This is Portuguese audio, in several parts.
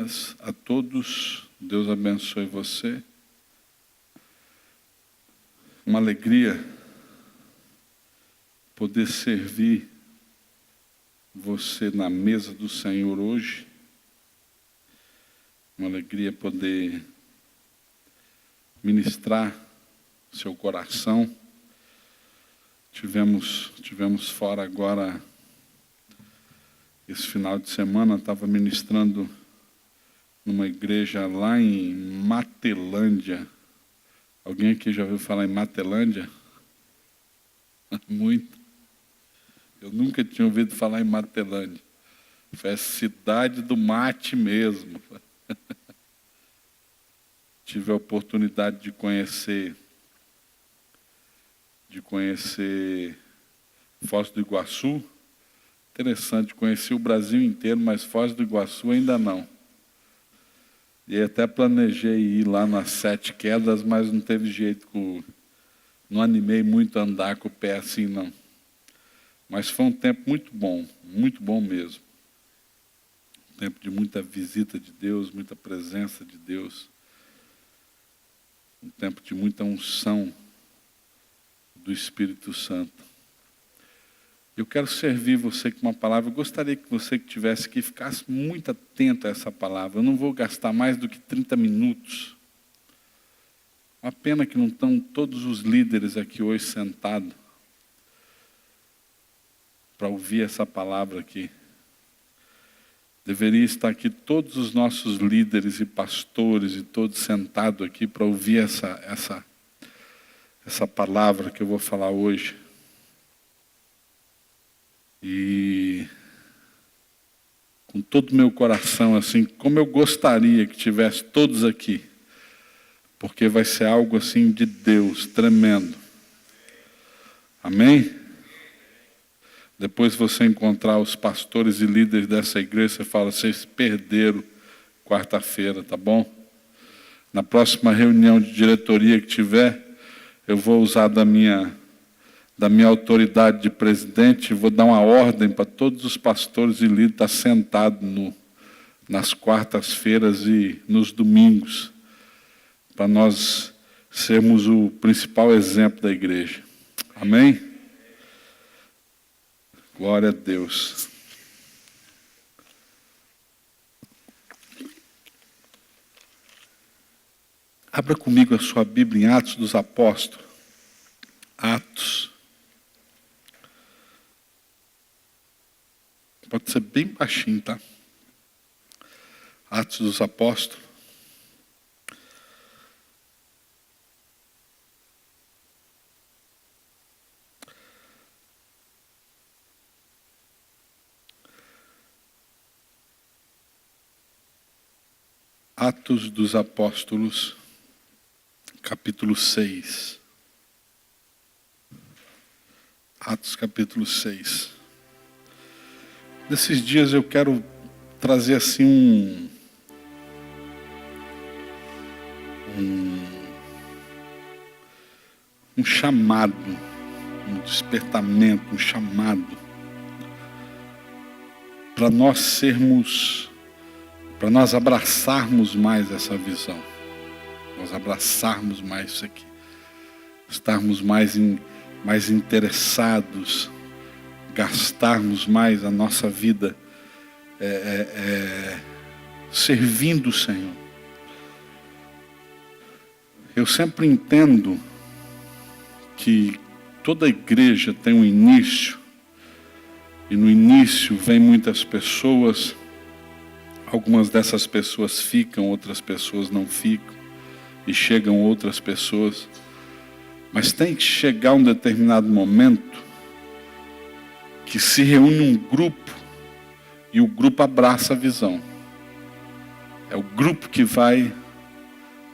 dias a todos. Deus abençoe você. Uma alegria poder servir você na mesa do Senhor hoje. Uma alegria poder ministrar seu coração. Tivemos fora agora, esse final de semana, estava ministrando numa igreja lá em Matelândia. Alguém aqui já ouviu falar em Matelândia? Muito. Eu nunca tinha ouvido falar em Matelândia. Foi a cidade do mate mesmo. Tive a oportunidade de conhecer Foz do Iguaçu. Interessante, conheci o Brasil inteiro, mas Foz do Iguaçu ainda não. E até planejei ir lá nas Sete Quedas, mas não teve jeito, não animei muito a andar com o pé assim, não. Mas foi um tempo muito bom mesmo. Um tempo de muita visita de Deus, muita presença de Deus. Um tempo de muita unção do Espírito Santo. Eu quero servir você com uma palavra. Eu gostaria que você que estivesse aqui ficasse muito atento a essa palavra. Eu não vou gastar mais do que 30 minutos. Uma pena que não estão todos os líderes aqui hoje sentados para ouvir essa palavra aqui. Deveria estar aqui todos os nossos líderes e pastores e todos sentados aqui para ouvir essa palavra que eu vou falar hoje. E com todo o meu coração, assim, como eu gostaria que tivesse todos aqui, porque vai ser algo assim de Deus, tremendo. Amém? Depois você encontrar os pastores e líderes dessa igreja, você fala, vocês perderam quarta-feira, tá bom? Na próxima reunião de diretoria que tiver, eu vou usar da minha autoridade de presidente, vou dar uma ordem para todos os pastores e líderes estar sentados nas quartas-feiras e nos domingos, para nós sermos o principal exemplo da igreja. Amém? Glória a Deus. Abra comigo a sua Bíblia em Atos dos Apóstolos. Atos. Pode ser bem baixinho, tá? Atos dos Apóstolos. Atos dos Apóstolos, capítulo 6. Atos, capítulo 6. Nesses dias eu quero trazer assim um chamado, um despertamento, um chamado para nós abraçarmos mais essa visão, nós abraçarmos mais isso aqui, estarmos mais interessados, gastarmos mais a nossa vida servindo o Senhor. Eu sempre entendo que toda igreja tem um início, e no início vem muitas pessoas, algumas dessas pessoas ficam, outras pessoas não ficam, e chegam outras pessoas, mas tem que chegar um determinado momento que se reúne um grupo e o grupo abraça a visão. É o grupo que vai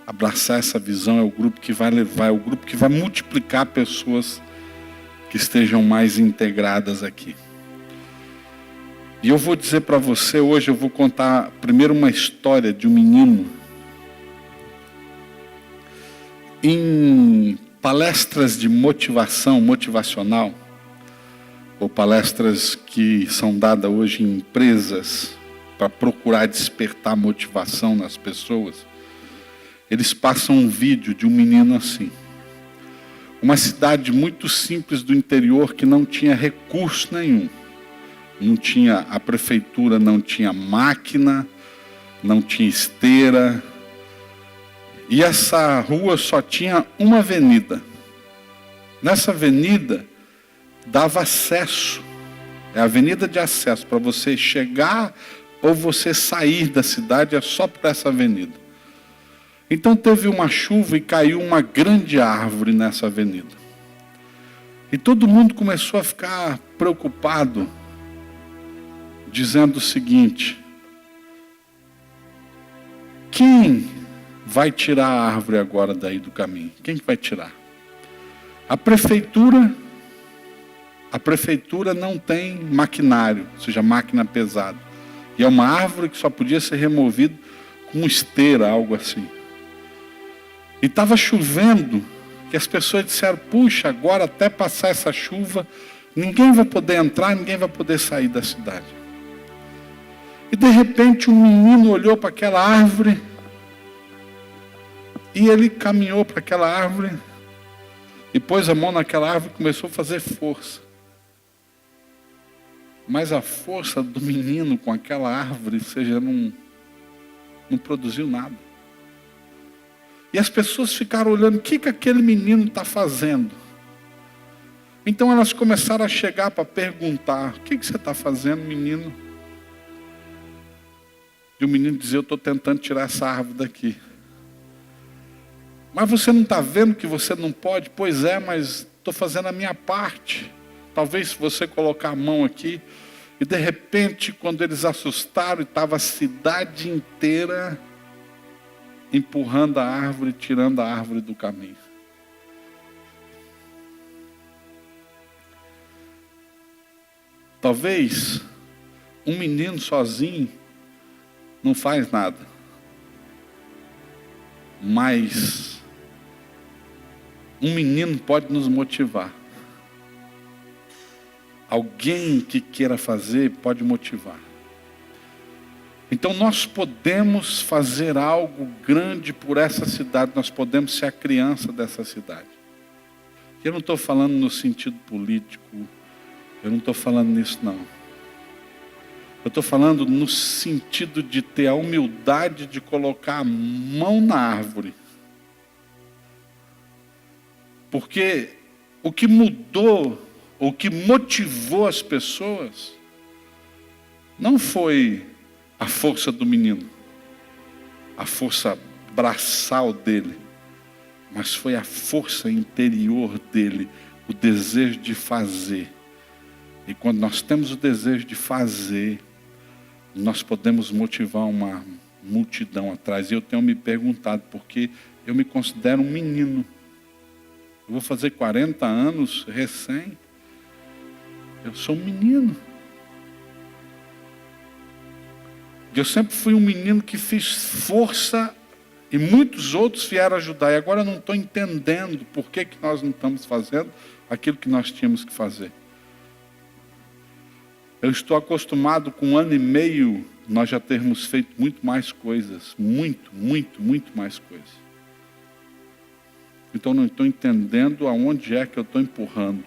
abraçar essa visão, é o grupo que vai levar, é o grupo que vai multiplicar pessoas que estejam mais integradas aqui. E eu vou dizer para você hoje, eu vou contar primeiro uma história de um menino. Em palestras de motivacional, ou palestras que são dadas hoje em empresas, para procurar despertar motivação nas pessoas, eles passam um vídeo de um menino assim. Uma cidade muito simples do interior que não tinha recurso nenhum. Não tinha, a prefeitura não tinha máquina, não tinha esteira. E essa rua só tinha uma avenida. Nessa avenida dava acesso. É a avenida de acesso. Para você chegar ou você sair da cidade é só por essa avenida. Então teve uma chuva e caiu uma grande árvore nessa avenida. E todo mundo começou a ficar preocupado, dizendo o seguinte: quem vai tirar a árvore agora daí do caminho? Quem vai tirar? A prefeitura não tem maquinário, ou seja, máquina pesada. E é uma árvore que só podia ser removida com esteira, algo assim. E estava chovendo, que as pessoas disseram: puxa, agora até passar essa chuva, ninguém vai poder entrar, ninguém vai poder sair da cidade. E de repente um menino olhou para aquela árvore, e ele caminhou para aquela árvore, e pôs a mão naquela árvore e começou a fazer força. Mas a força do menino com aquela árvore, não produziu nada. E as pessoas ficaram olhando: o que aquele menino está fazendo? Então elas começaram a chegar para perguntar: o que você está fazendo, menino? E o menino dizia: eu estou tentando tirar essa árvore daqui. Mas você não está vendo que você não pode? Pois é, mas estou fazendo a minha parte. Talvez se você colocar a mão aqui. E de repente, quando eles assustaram, estava a cidade inteira empurrando a árvore, tirando a árvore do caminho. Talvez um menino sozinho não faz nada. Mas um menino pode nos motivar. Alguém que queira fazer pode motivar. Então nós podemos fazer algo grande por essa cidade, nós podemos ser a criança dessa cidade. Eu não estou falando no sentido político, eu não estou falando nisso não. Eu estou falando no sentido de ter a humildade de colocar a mão na árvore. Porque o que mudou, o que motivou as pessoas, não foi a força do menino, a força braçal dele, mas foi a força interior dele, o desejo de fazer. E quando nós temos o desejo de fazer, nós podemos motivar uma multidão atrás. E eu tenho me perguntado, porque eu me considero um menino. Eu vou fazer 40 anos recém. Eu sou um menino. Eu sempre fui um menino que fiz força e muitos outros vieram ajudar. E agora eu não estou entendendo por que nós não estamos fazendo aquilo que nós tínhamos que fazer. Eu estou acostumado com 1 ano e meio nós já termos feito muito mais coisas. Muito mais coisas. Então não estou entendendo aonde é que eu estou empurrando.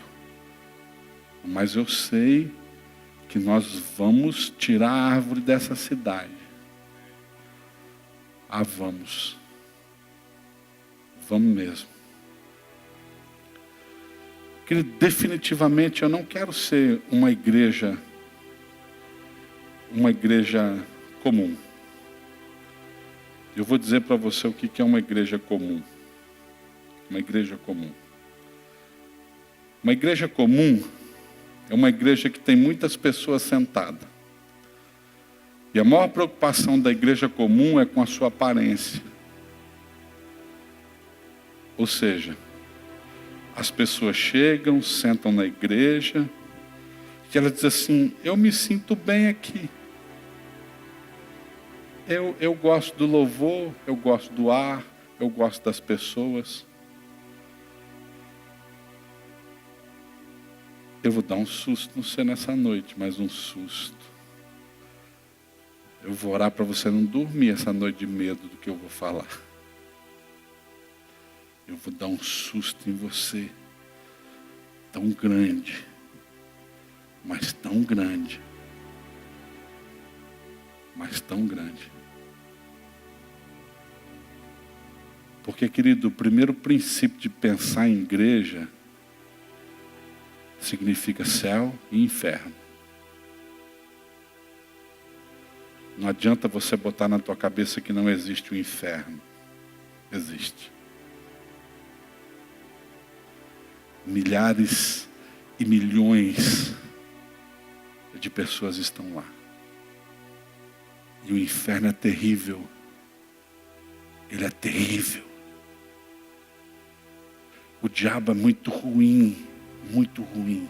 Mas eu sei que nós vamos tirar a árvore dessa cidade. Vamos. Vamos mesmo. Porque definitivamente eu não quero ser uma igreja comum. Eu vou dizer para você o que é uma igreja comum. Uma igreja comum. Uma igreja comum é uma igreja que tem muitas pessoas sentadas. E a maior preocupação da igreja comum é com a sua aparência. Ou seja, as pessoas chegam, sentam na igreja, e elas dizem assim: eu me sinto bem aqui. Eu gosto do louvor, eu gosto do ar, eu gosto das pessoas. Eu vou dar um susto, não sei nessa noite, mas um susto. Eu vou orar para você não dormir essa noite de medo do que eu vou falar. Eu vou dar um susto em você. Tão grande. Mas tão grande. Mas tão grande. Porque, querido, o primeiro princípio de pensar em igreja significa céu e inferno. Não adianta você botar na tua cabeça que não existe o inferno. Existe. Milhares e milhões de pessoas estão lá. E o inferno é terrível. Ele é terrível. O diabo é muito ruim, muito ruim.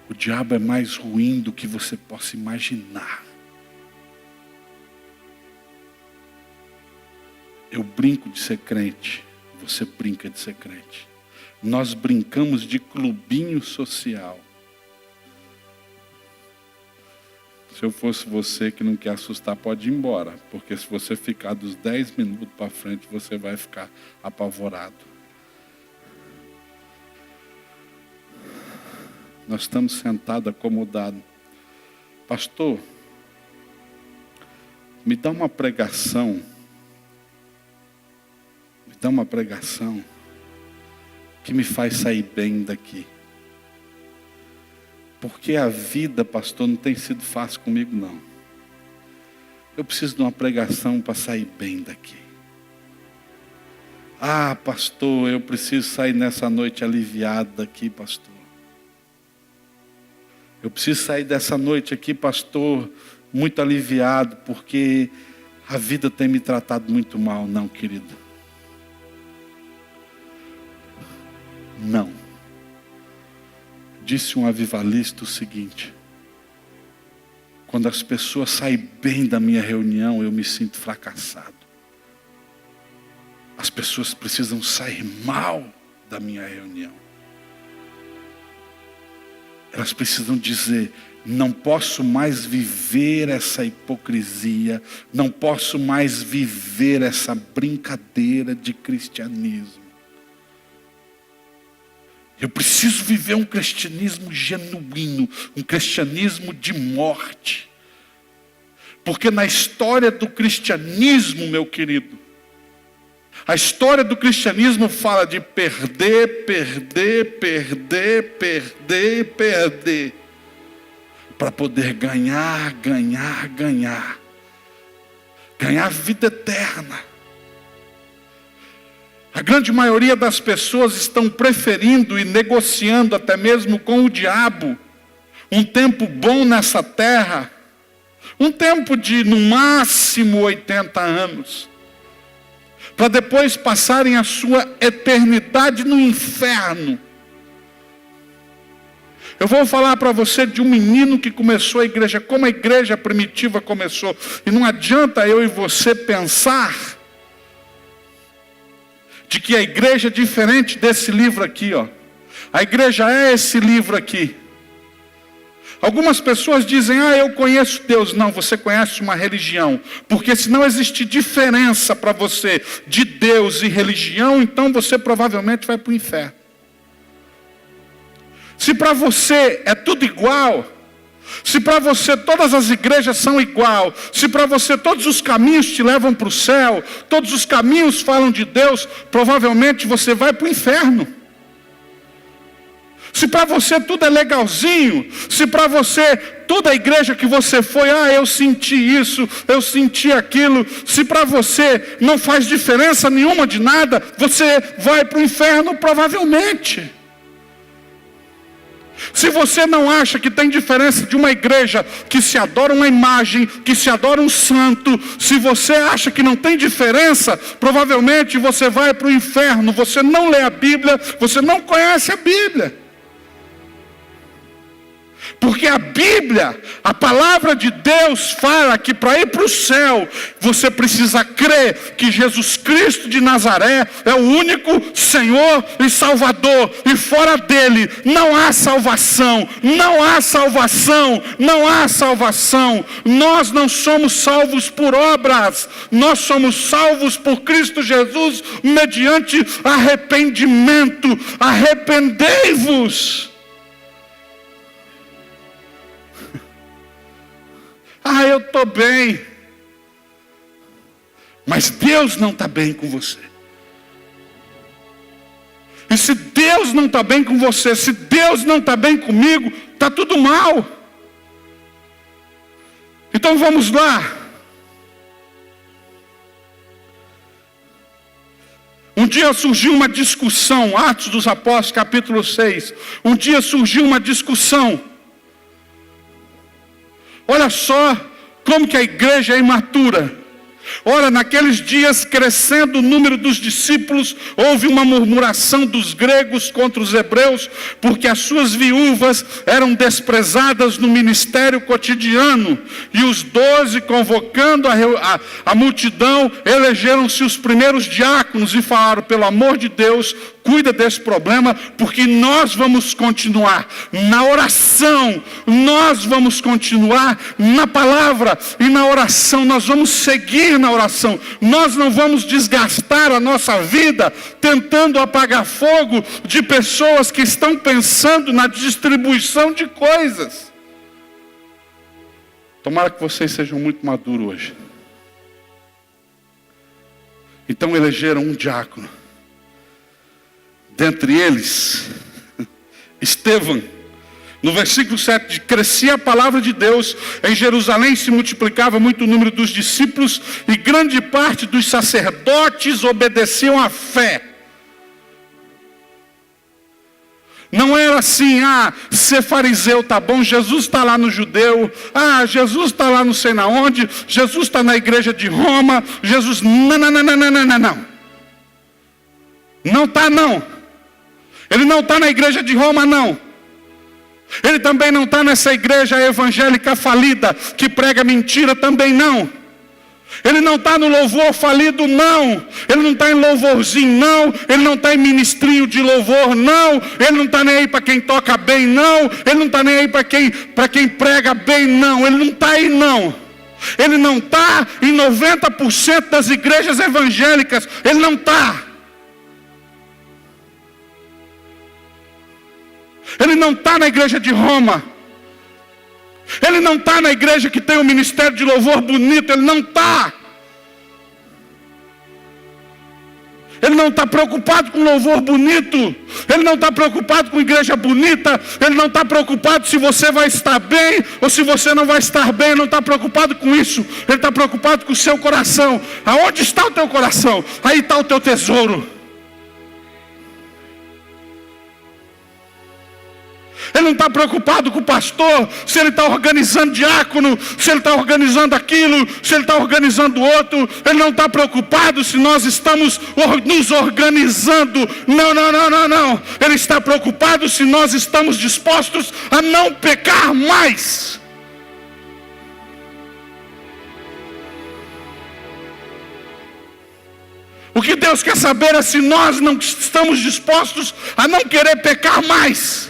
O diabo é mais ruim do que você possa imaginar. Eu brinco de ser crente, você brinca de ser crente. Nós brincamos de clubinho social. Se eu fosse você que não quer assustar, pode ir embora. Porque se você ficar dos 10 minutos para frente, você vai ficar apavorado. Nós estamos sentados, acomodados. Pastor, me dá uma pregação. Me dá uma pregação que me faz sair bem daqui. Porque a vida, pastor, não tem sido fácil comigo, não. Eu preciso de uma pregação para sair bem daqui. Ah, pastor, eu preciso sair nessa noite aliviado daqui, pastor. Eu preciso sair dessa noite aqui, pastor, muito aliviado, porque a vida tem me tratado muito mal. Não, querido. Não. Disse um avivalista o seguinte: quando as pessoas saem bem da minha reunião, eu me sinto fracassado. As pessoas precisam sair mal da minha reunião. Elas precisam dizer: não posso mais viver essa hipocrisia, não posso mais viver essa brincadeira de cristianismo. Eu preciso viver um cristianismo genuíno, um cristianismo de morte. Porque na história do cristianismo, meu querido, a história do cristianismo fala de perder, perder, perder, perder, perder, para poder ganhar, ganhar, ganhar. Ganhar vida eterna. A grande maioria das pessoas estão preferindo e negociando até mesmo com o diabo um tempo bom nessa terra, um tempo de no máximo 80 anos, para depois passarem a sua eternidade no inferno. Eu vou falar para você de um menino que começou a igreja, como a igreja primitiva começou. E não adianta eu e você pensar de que a igreja é diferente desse livro aqui, ó. A igreja é esse livro aqui. Algumas pessoas dizem: eu conheço Deus. Não, você conhece uma religião. Porque se não existe diferença para você de Deus e religião, então você provavelmente vai para o inferno. Se para você é tudo igual, se para você todas as igrejas são igual, se para você todos os caminhos te levam para o céu, todos os caminhos falam de Deus, provavelmente você vai para o inferno. Se para você tudo é legalzinho, se para você toda a igreja que você foi, eu senti isso, eu senti aquilo, se para você não faz diferença nenhuma de nada, você vai para o inferno provavelmente. Se você não acha que tem diferença de uma igreja que se adora uma imagem, que se adora um santo, se você acha que não tem diferença, provavelmente você vai para o inferno. Você não lê a Bíblia, você não conhece a Bíblia. Porque a Bíblia, a palavra de Deus fala que para ir para o céu, você precisa crer que Jesus Cristo de Nazaré é o único Senhor e Salvador. E fora dele não há salvação, não há salvação, não há salvação. Nós não somos salvos por obras, nós somos salvos por Cristo Jesus mediante arrependimento. Arrependei-vos. Eu estou bem. Mas Deus não está bem com você. E se Deus não está bem com você, se Deus não está bem comigo, está tudo mal. Então vamos lá. Um dia surgiu uma discussão, Atos dos Apóstolos, capítulo 6. Um dia surgiu uma discussão. Olha só como que a igreja é imatura. Ora, naqueles dias, crescendo o número dos discípulos, houve uma murmuração dos gregos contra os hebreus, porque as suas viúvas eram desprezadas no ministério cotidiano. E os 12, convocando a multidão, elegeram-se os primeiros diáconos e falaram: pelo amor de Deus, cuida desse problema, porque nós vamos continuar na oração, nós vamos continuar na palavra e na oração, nós vamos seguir na oração, nós não vamos desgastar a nossa vida tentando apagar fogo de pessoas que estão pensando na distribuição de coisas. Tomara que vocês sejam muito maduros hoje. Então elegeram um diácono. Dentre eles, Estevão. No versículo 7, crescia a palavra de Deus, em Jerusalém se multiplicava muito o número dos discípulos, e grande parte dos sacerdotes obedeciam à fé. Não era assim: ser fariseu tá bom, Jesus está lá no judeu, Jesus está lá não sei na onde, Jesus está na igreja de Roma, Jesus... Não. Não está não. Ele não está na igreja de Roma não. Ele também não está nessa igreja evangélica falida, que prega mentira também não. Ele não está no louvor falido não. Ele não está em louvorzinho não. Ele não está em ministrinho de louvor não. Ele não está nem aí para quem toca bem não. Ele não está nem aí para quem prega bem não. Ele não está aí não. Ele não está em 90% das igrejas evangélicas. Ele não está. Ele não está na igreja de Roma. Ele não está na igreja que tem um ministério de louvor bonito. Ele não está. Ele não está preocupado com louvor bonito. Ele não está preocupado com igreja bonita. Ele não está preocupado se você vai estar bem ou se você não vai estar bem. Ele não está preocupado com isso. Ele está preocupado com o seu coração. Aonde está o teu coração? Aí está o teu tesouro. Ele não está preocupado com o pastor, se ele está organizando diácono, se ele está organizando aquilo, se ele está organizando outro. Ele não está preocupado se nós estamos nos organizando. Não. Ele está preocupado se nós estamos dispostos a não pecar mais. O que Deus quer saber é se nós não estamos dispostos a não querer pecar mais.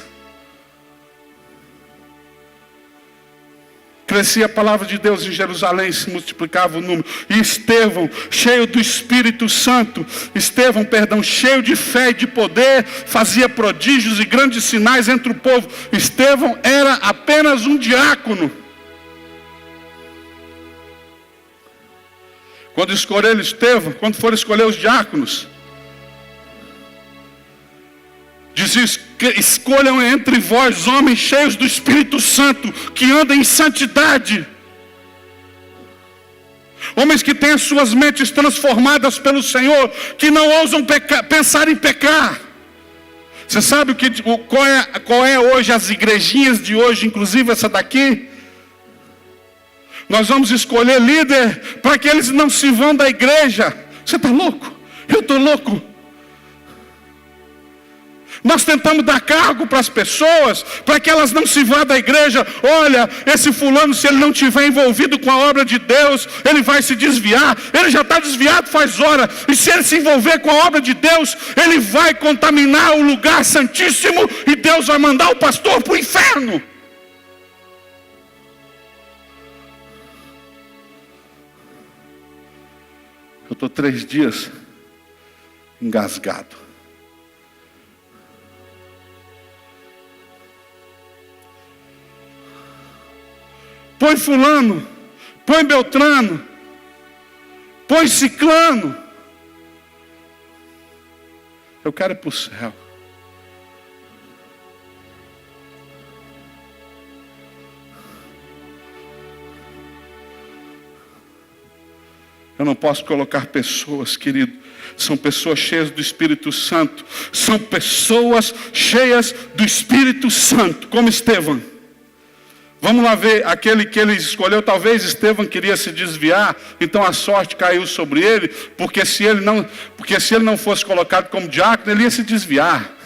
Crescia a palavra de Deus em Jerusalém, se multiplicava o número. E Estevão, cheio do Espírito Santo, cheio de fé e de poder, fazia prodígios e grandes sinais entre o povo. Estevão era apenas um diácono. Quando escolheram Estevão, quando foram escolher os diáconos, dizia: escolham entre vós homens cheios do Espírito Santo, que andem em santidade. Homens que têm as suas mentes transformadas pelo Senhor, que não ousam pensar em pecar. Você sabe qual é hoje as igrejinhas de hoje, inclusive essa daqui? Nós vamos escolher líder para que eles não se vão da igreja. Você está louco? Eu estou louco. Nós tentamos dar cargo para as pessoas, para que elas não se vá da igreja. Olha, esse fulano, se ele não estiver envolvido com a obra de Deus, ele vai se desviar. Ele já está desviado faz hora. E se ele se envolver com a obra de Deus, ele vai contaminar o lugar santíssimo, e Deus vai mandar o pastor para o inferno. Eu estou 3 dias engasgado. Põe fulano, põe Beltrano, põe ciclano. Eu quero ir para o céu. Eu não posso colocar pessoas, querido, são pessoas cheias do Espírito Santo, são pessoas cheias do Espírito Santo, como Estevão. Vamos lá ver, aquele que ele escolheu, talvez Estevão queria se desviar, então a sorte caiu sobre ele, porque se ele não fosse colocado como diácono, ele ia se desviar.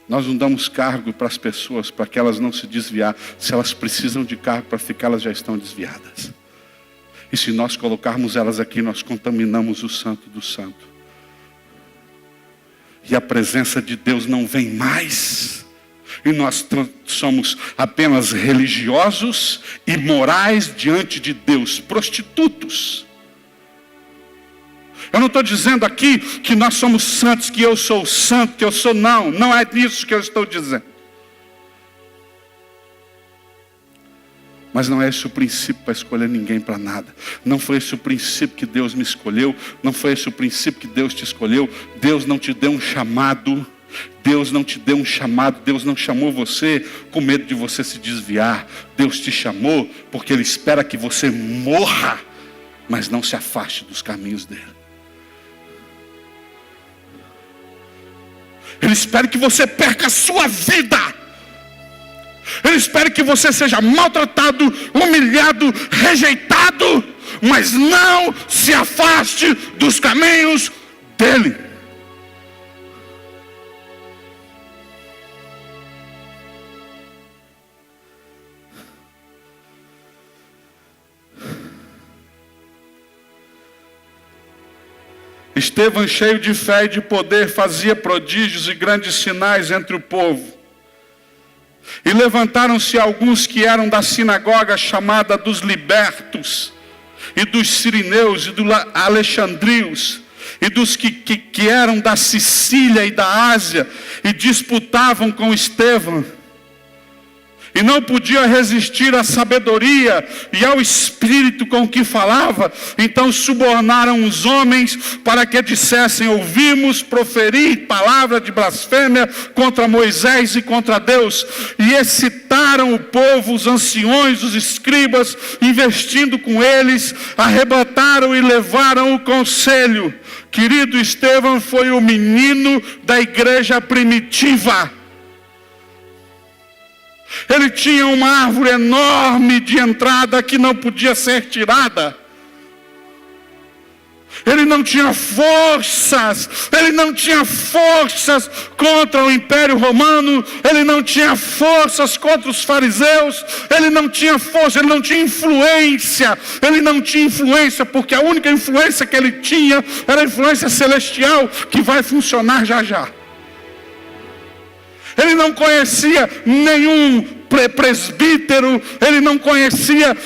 Nós não damos cargo para as pessoas, para que elas não se desviar. Se elas precisam de cargo para ficar, elas já estão desviadas. E se nós colocarmos elas aqui, nós contaminamos o santo do santo. E a presença de Deus não vem mais. E nós somos apenas religiosos e morais diante de Deus, prostitutos. Eu não estou dizendo aqui que nós somos santos, que eu sou santo, que eu sou não é isso que eu estou dizendo. Mas não é esse o princípio para escolher ninguém para nada. Não foi esse o princípio que Deus me escolheu. Não foi esse o princípio que Deus te escolheu. Deus não te deu um chamado. Deus não te deu um chamado. Deus não chamou você com medo de você se desviar. Deus te chamou porque Ele espera que você morra, mas não se afaste dos caminhos dEle. Ele espera que você perca a sua vida. Ele espera que você seja maltratado, humilhado, rejeitado, mas não se afaste dos caminhos dele. Estevão, cheio de fé e de poder, fazia prodígios e grandes sinais entre o povo. E levantaram-se alguns que eram da sinagoga chamada dos libertos, e dos sirineus, e dos alexandrios, e dos que eram da Sicília e da Ásia, e disputavam com Estevão. E não podia resistir à sabedoria e ao espírito com que falava. Então subornaram os homens para que dissessem: ouvimos proferir palavra de blasfêmia contra Moisés e contra Deus. E excitaram o povo, os anciões, os escribas, investindo com eles, arrebataram e levaram o conselho. Querido, Estevão foi o menino da igreja primitiva. Ele tinha uma árvore enorme de entrada que não podia ser tirada. Ele não tinha forças. Ele não tinha forças contra o Império Romano. Ele não tinha forças contra os fariseus. Ele não tinha força, ele não tinha influência. Ele não tinha influência, porque a única influência que ele tinha era a influência celestial, que vai funcionar já já. Ele não conhecia nenhum presbítero, ele não conhecia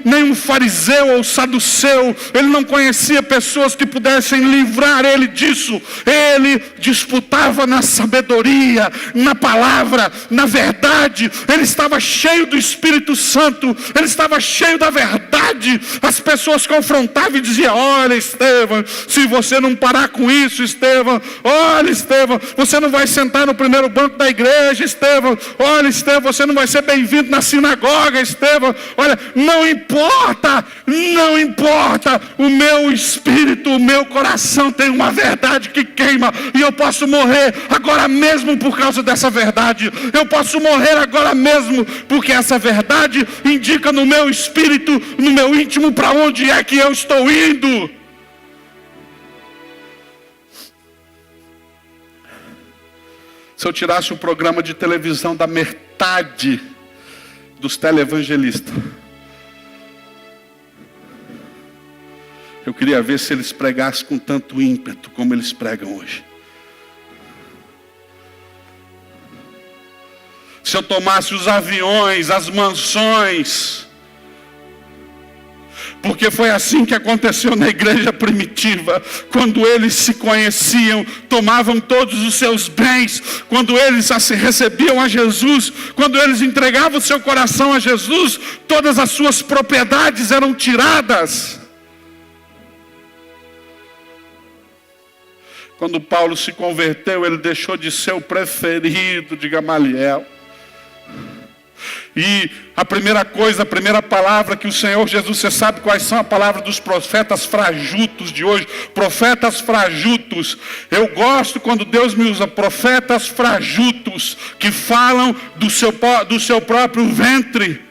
nenhum fariseu ou saduceu, ele não conhecia pessoas que pudessem livrar ele disso. Ele disputava na sabedoria, na palavra, na verdade. Ele estava cheio do Espírito Santo, ele estava cheio da verdade. As pessoas confrontavam e diziam: olha, Estevão, se você não parar com isso, Estevão, olha, Estevão, você não vai sentar no primeiro banco da igreja, Estevão, olha, Estevão, você não vai ser bem-vindo na sinagoga, Estevão. Olha, não importa, o meu espírito, o meu coração tem uma verdade que queima, e eu posso morrer agora mesmo por causa dessa verdade. Eu posso morrer agora mesmo, porque essa verdade indica no meu espírito, no meu íntimo, para onde é que eu estou indo. Se eu tirasse o programa de televisão da metade dos televangelistas, eu queria ver se eles pregassem com tanto ímpeto como eles pregam hoje. Se eu tomasse os aviões, as mansões, porque foi assim que aconteceu na igreja primitiva, quando eles se conheciam, tomavam todos os seus bens, quando eles recebiam a Jesus, quando eles entregavam o seu coração a Jesus, todas as suas propriedades eram tiradas. Quando Paulo se converteu, ele deixou de ser o preferido de Gamaliel. E a primeira palavra que o Senhor Jesus, você sabe quais são a palavra dos profetas frajutos de hoje? Profetas frajutos. Eu gosto quando Deus me usa profetas frajutos, que falam do seu próprio ventre.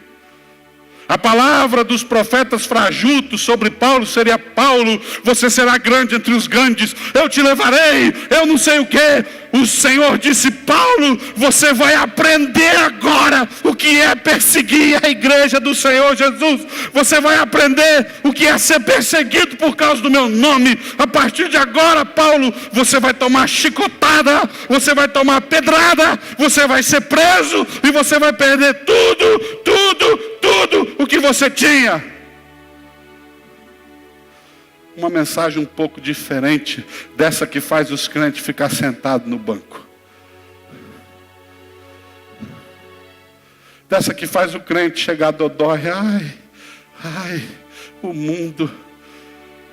A palavra dos profetas frajutos sobre Paulo seria: Paulo, você será grande entre os grandes, eu te levarei, eu não sei o que. O Senhor disse: Paulo, você vai aprender agora o que é perseguir a igreja do Senhor Jesus. Você vai aprender o que é ser perseguido por causa do meu nome. A partir de agora, Paulo, você vai tomar chicotada, você vai tomar pedrada, você vai ser preso e você vai perder tudo o que você tinha. Uma mensagem um pouco diferente dessa que faz os crentes ficar sentados no banco. Dessa que faz o crente chegar dodói. Ai, o mundo.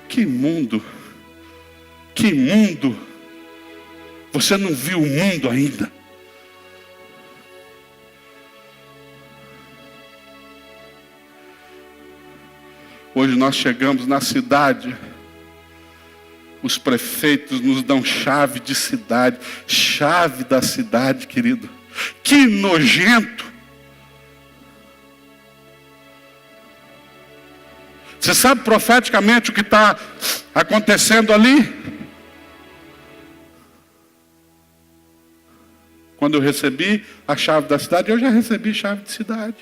Que mundo? Que mundo? Você não viu o mundo ainda? Hoje nós chegamos na cidade, os prefeitos nos dão chave de cidade, chave da cidade, querido. Que nojento! Você sabe profeticamente o que está acontecendo ali? Quando eu recebi a chave da cidade, eu já recebi chave de cidade.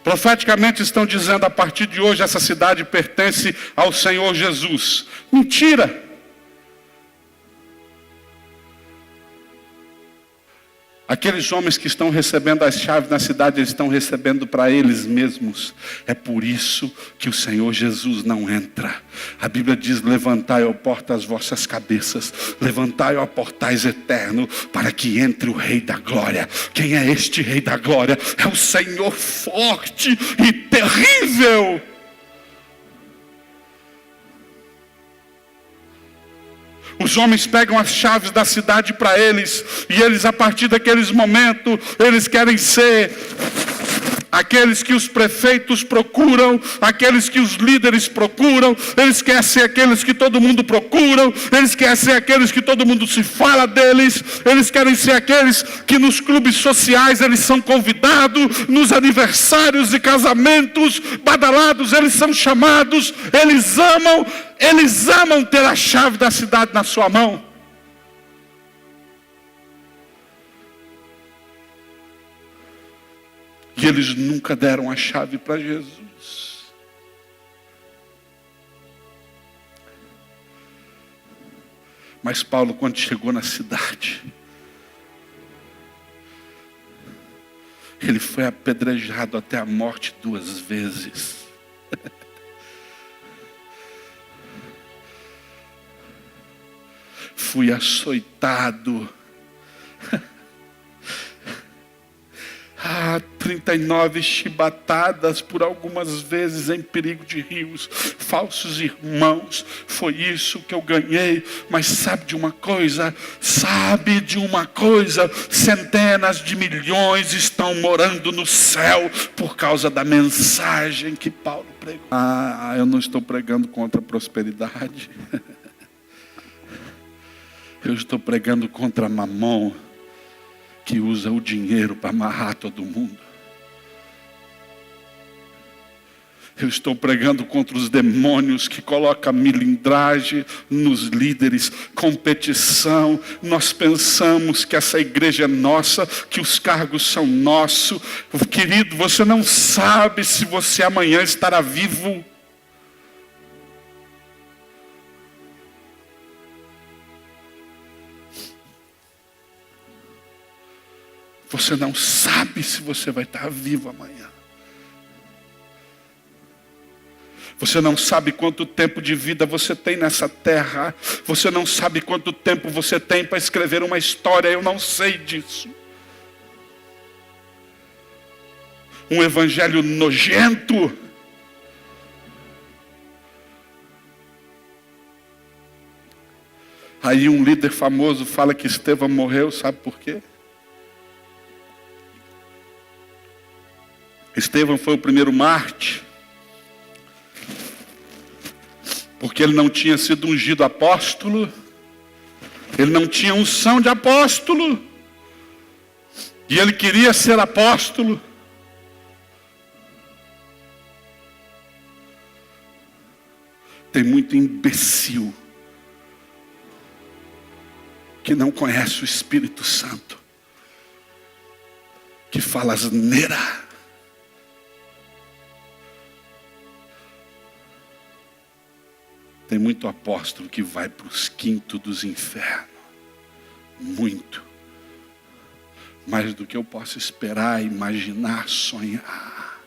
Profeticamente estão dizendo: a partir de hoje essa cidade pertence ao Senhor Jesus. Mentira! Aqueles homens que estão recebendo as chaves na cidade, eles estão recebendo para eles mesmos. É por isso que o Senhor Jesus não entra. A Bíblia diz: levantai, ó porta, as vossas cabeças. Levantai, ó portais eterno, para que entre o Rei da Glória. Quem é este Rei da Glória? É o Senhor forte e terrível. Os homens pegam as chaves da cidade para eles, e eles, a partir daqueles momentos, eles querem ser aqueles que os prefeitos procuram, aqueles que os líderes procuram, eles querem ser aqueles que todo mundo procura, eles querem ser aqueles que todo mundo se fala deles, eles querem ser aqueles que nos clubes sociais eles são convidados, nos aniversários e casamentos badalados eles são chamados, eles amam ter a chave da cidade na sua mão. E eles nunca deram a chave para Jesus. Mas Paulo, quando chegou na cidade, ele foi apedrejado até a morte 2 vezes. Fui açoitado. 39 chibatadas, por algumas vezes em perigo de rios, falsos irmãos, foi isso que eu ganhei. Mas sabe de uma coisa? Centenas de milhões estão morando no céu por causa da mensagem que Paulo pregou. Eu não estou pregando contra a prosperidade. Eu estou pregando contra Mamon, que usa o dinheiro para amarrar todo mundo. Eu estou pregando contra os demônios que colocam milindragem nos líderes, competição. Nós pensamos que essa igreja é nossa, que os cargos são nossos. Querido, você não sabe se você amanhã estará vivo. Você não sabe se você vai estar vivo amanhã. Você não sabe quanto tempo de vida você tem nessa terra. Você não sabe quanto tempo você tem para escrever uma história. Eu não sei disso. Um evangelho nojento. Aí um líder famoso fala que Estevão morreu, sabe por quê? Estevão foi o primeiro mártir, porque ele não tinha sido ungido apóstolo, ele não tinha unção de apóstolo, e ele queria ser apóstolo. Tem muito imbecil que não conhece o Espírito Santo, que fala asneira. Tem muito apóstolo que vai para os quintos dos infernos. Muito. Mais do que eu posso esperar, imaginar, sonhar.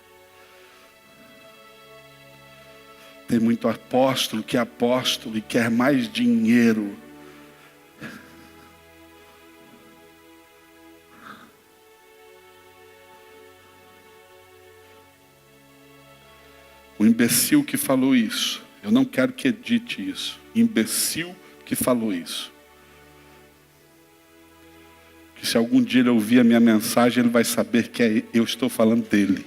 Tem muito apóstolo que é apóstolo e quer mais dinheiro. O imbecil que falou isso, eu não quero que edite isso. Imbecil que falou isso. Que se algum dia ele ouvir a minha mensagem, ele vai saber que eu estou falando dele.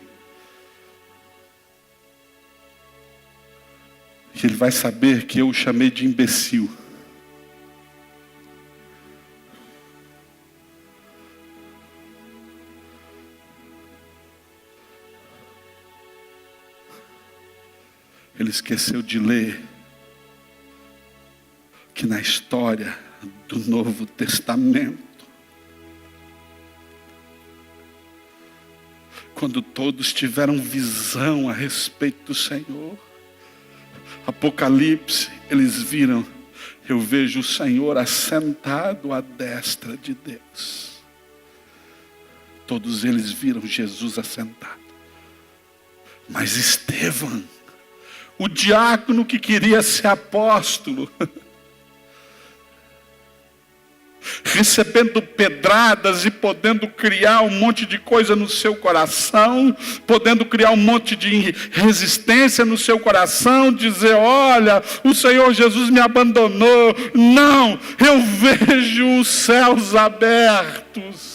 Que ele vai saber que eu o chamei de imbecil. Ele esqueceu de ler que na história do Novo Testamento, quando todos tiveram visão a respeito do Senhor, Apocalipse, eles viram, eu vejo o Senhor assentado à destra de Deus. Todos eles viram Jesus assentado. Mas Estevão, o diácono que queria ser apóstolo, recebendo pedradas e podendo criar um monte de coisa no seu coração, podendo criar um monte de resistência no seu coração, dizer, olha, o Senhor Jesus me abandonou. Não, eu vejo os céus abertos.